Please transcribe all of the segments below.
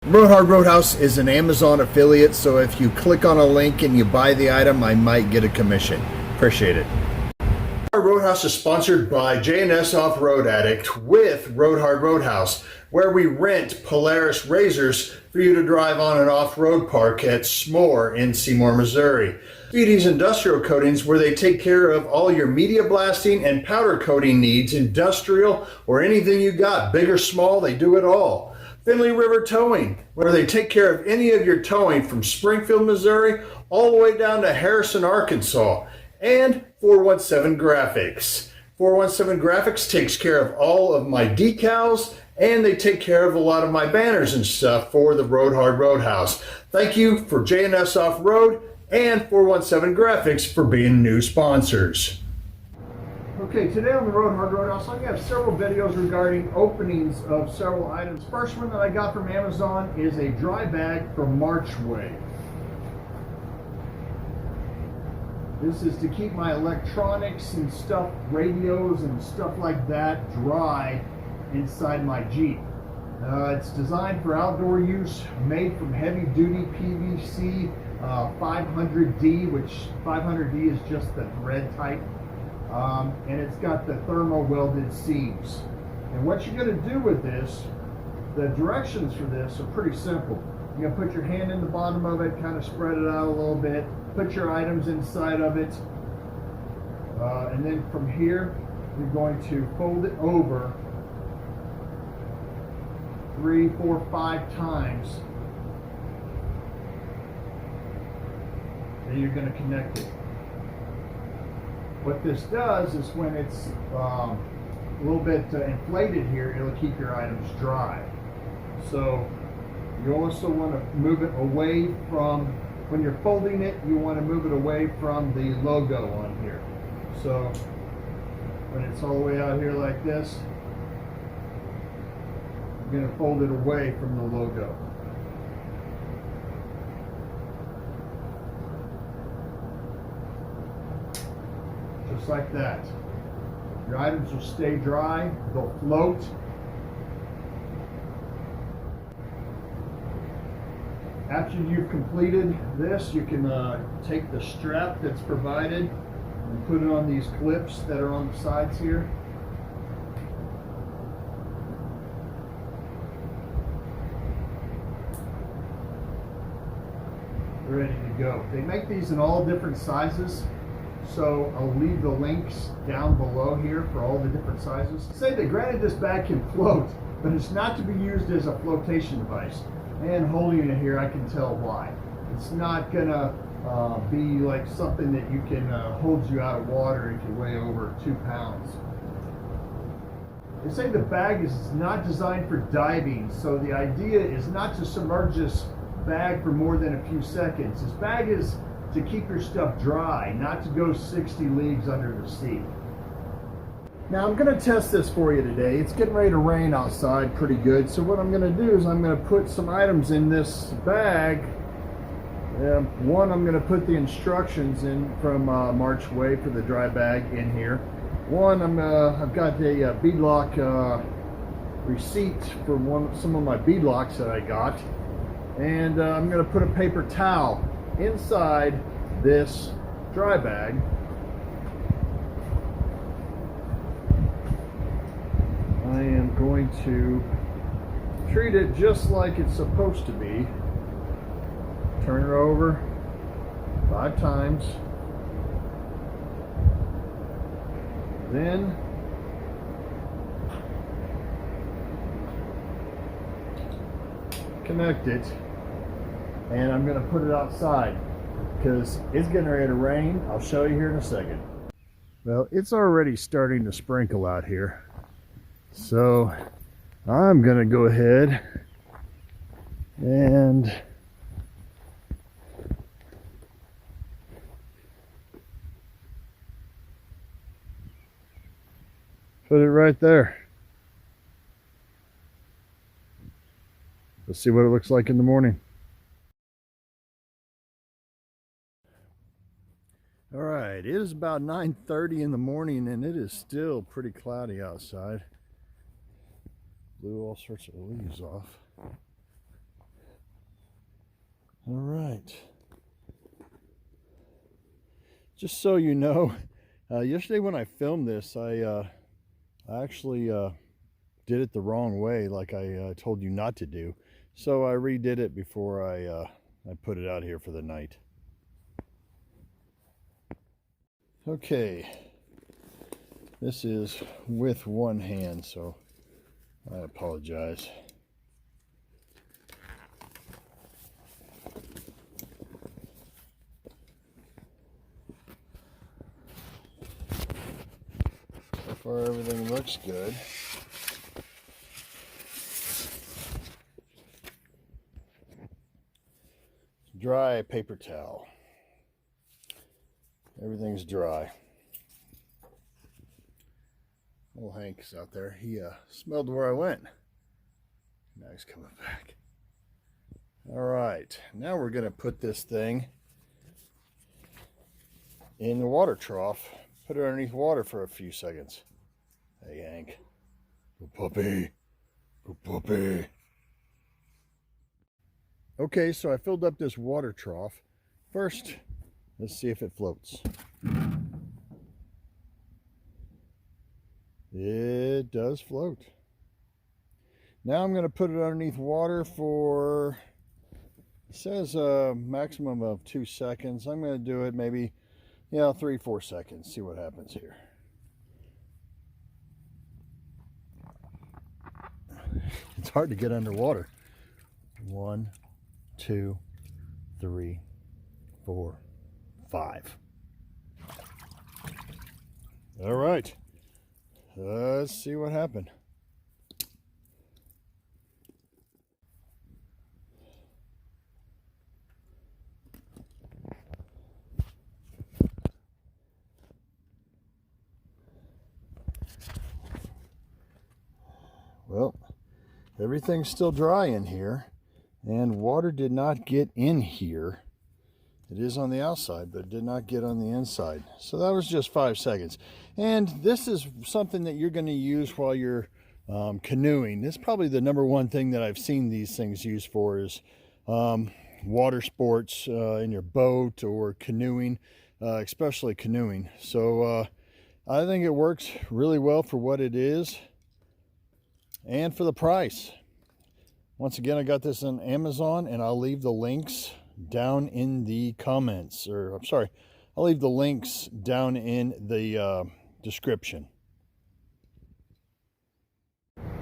Roadhouse is an Amazon affiliate, so if you click on a link and you buy the item, I might get a commission. Appreciate it. Our Roadhouse is sponsored by J&S Off-Road Addict with Roadhouse, where we rent Polaris razors for you to drive on an off-road park at S'more in Seymour, Missouri. Speedy's Industrial Coatings, where they take care of all your media blasting and powder coating needs, industrial or anything you got, big or small, they do it all. Finley River Towing, where they take care of any of your towing from Springfield, Missouri, all the way down to Harrison, Arkansas. And 417 Graphics. 417 Graphics takes care of all of my decals, and they take care of a lot of my banners and stuff for the Roadhouse. Thank you for J&S Off-Road and 417 Graphics for being new sponsors. Okay, today on the Roadhouse, I'm going to have several videos regarding openings of several items. First one that I got from Amazon is a dry bag from Marchway. This is to keep my electronics and stuff, radios and stuff like that, dry inside my Jeep. It's designed for outdoor use, made from heavy-duty PVC 500D, which 500D is just the thread type. And it's got the thermal welded seams. And what you're going to do with this, the directions for this are pretty simple. You're going to put your hand in the bottom of it, kind of spread it out a little bit, put your items inside of it, and then from here you're going to fold it over 3, 4, 5 times. Then you're going to connect it. What this does is when it's a little bit inflated here, it'll keep your items dry. So you also want to move it away from, when you're folding it, you want to move it away from the logo on here. So when it's all the way out here like this, you're going to fold it away from the logo. Just like that. Your items will stay dry, they'll float. After you've completed this, you can take the strap that's provided and put it on these clips that are on the sides here. Ready to go. They make these in all different sizes, so I'll leave the links down below here for all the different sizes. Say that granted this bag can float, but it's not to be used as a flotation device. And holding it here, I can tell why. It's not gonna be like something that you can hold you out of water if you weigh over 2 pounds. They say the bag is not designed for diving, so the idea is not to submerge this bag for more than a few seconds. This bag is to keep your stuff dry, not to go 60 leagues under the sea. Now I'm going to test this for you today. It's getting ready to rain outside pretty good, so what I'm going to do is I'm going to put some items in this bag. One, I'm going to put the instructions in from Marchway for the dry bag in here. One, I've got a beadlock receipt for some of my beadlocks that I got, and I'm going to put a paper towel inside this dry bag. I am going to treat it just like it's supposed to be. Turn it over 5 times. Then connect it, and I'm going to put it outside because it's getting ready to rain. I'll show you here in a second. Well, it's already starting to sprinkle out here. So I'm going to go ahead and put it right there. Let's see what it looks like in the morning. All right, it is about 9:30 in the morning and it is still pretty cloudy outside. Blew all sorts of leaves off. All right. Just so you know, yesterday when I filmed this, I actually did it the wrong way, like I told you not to do. So I redid it before I put it out here for the night. Okay, this is with one hand, so I apologize. So far everything looks good. Dry paper towel. Everything's dry. Old Hank's out there. He smelled where I went. Now he's coming back. All right, now we're gonna put this thing in the water trough. Put it underneath water for a few seconds. Hey, Hank. Good puppy. Good puppy. Okay, so I filled up this water trough. First, let's see if it floats. It does float. Now I'm going to put it underneath water for, it says a maximum of 2 seconds. I'm going to do it maybe, 3-4 seconds. See what happens here. It's hard to get underwater. 1, 2, 3, 4, 5. All right. Let's see what happened. Well, everything's still dry in here, and water did not get in here. It is on the outside, but it did not get on the inside. So that was just 5 seconds. And this is something that you're going to use while you're canoeing. This is probably the #1 thing that I've seen these things used for is water sports in your boat or canoeing, especially canoeing. So I think it works really well for what it is and for the price. Once again, I got this on Amazon, and I'll leave the links down in the comments, or I'm sorry, I'll leave the links down in the description.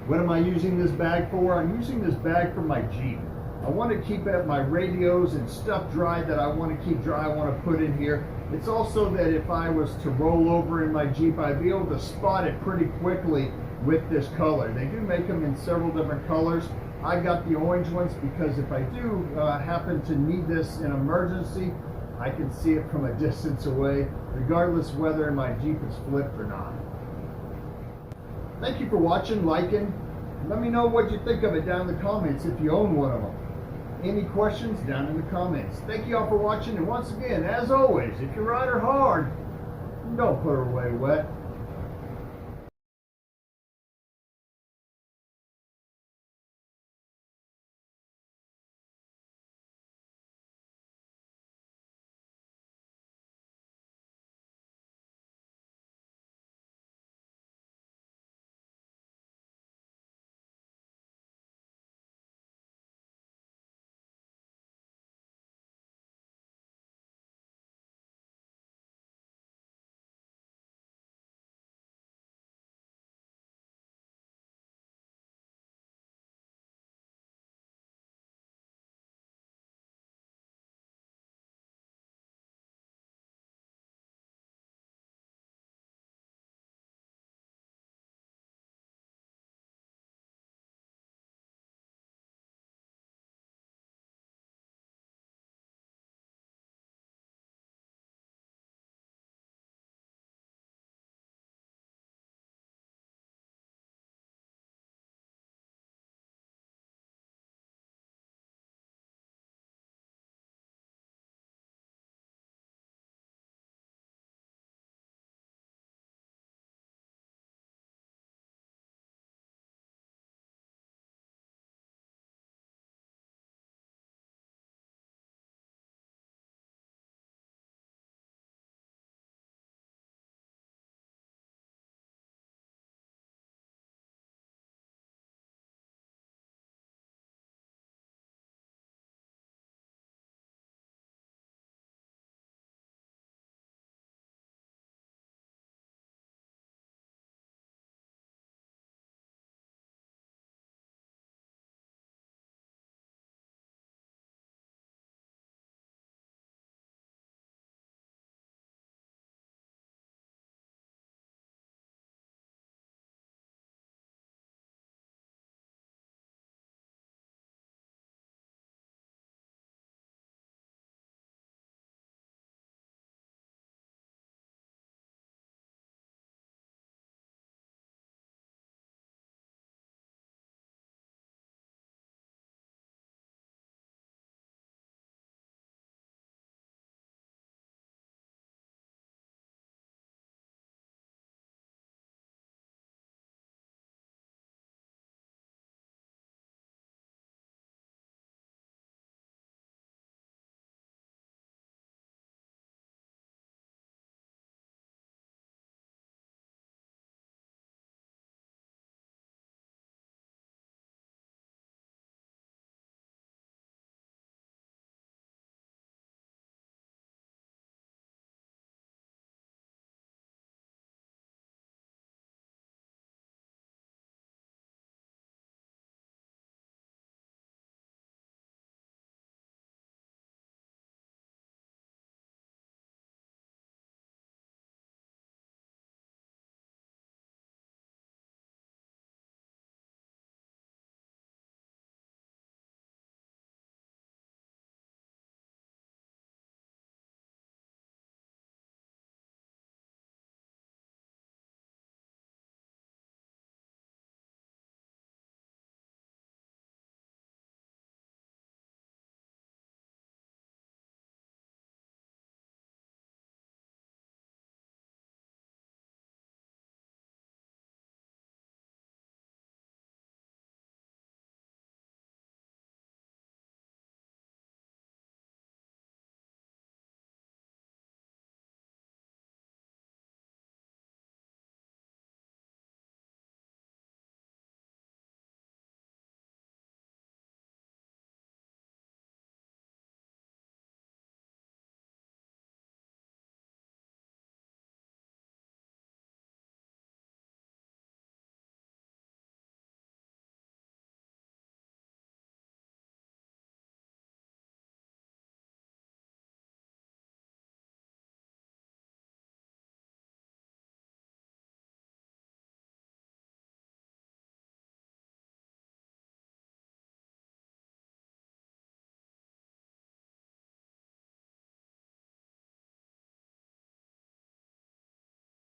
What am I using this bag for? I'm using this bag for my Jeep. I want to keep my radios and stuff dry that I want to keep dry. I want to put in here. It's also that if I was to roll over in my Jeep, I'd be able to spot it pretty quickly with this color. They do make them in several different colors. I got the orange ones because if I do happen to need this in emergency, I can see it from a distance away, regardless whether my Jeep is flipped or not. Thank you for watching, liking. Let me know what you think of it down in the comments if you own one of them. Any questions, down in the comments. Thank you all for watching, and once again, as always, if you ride her hard, don't put her away wet.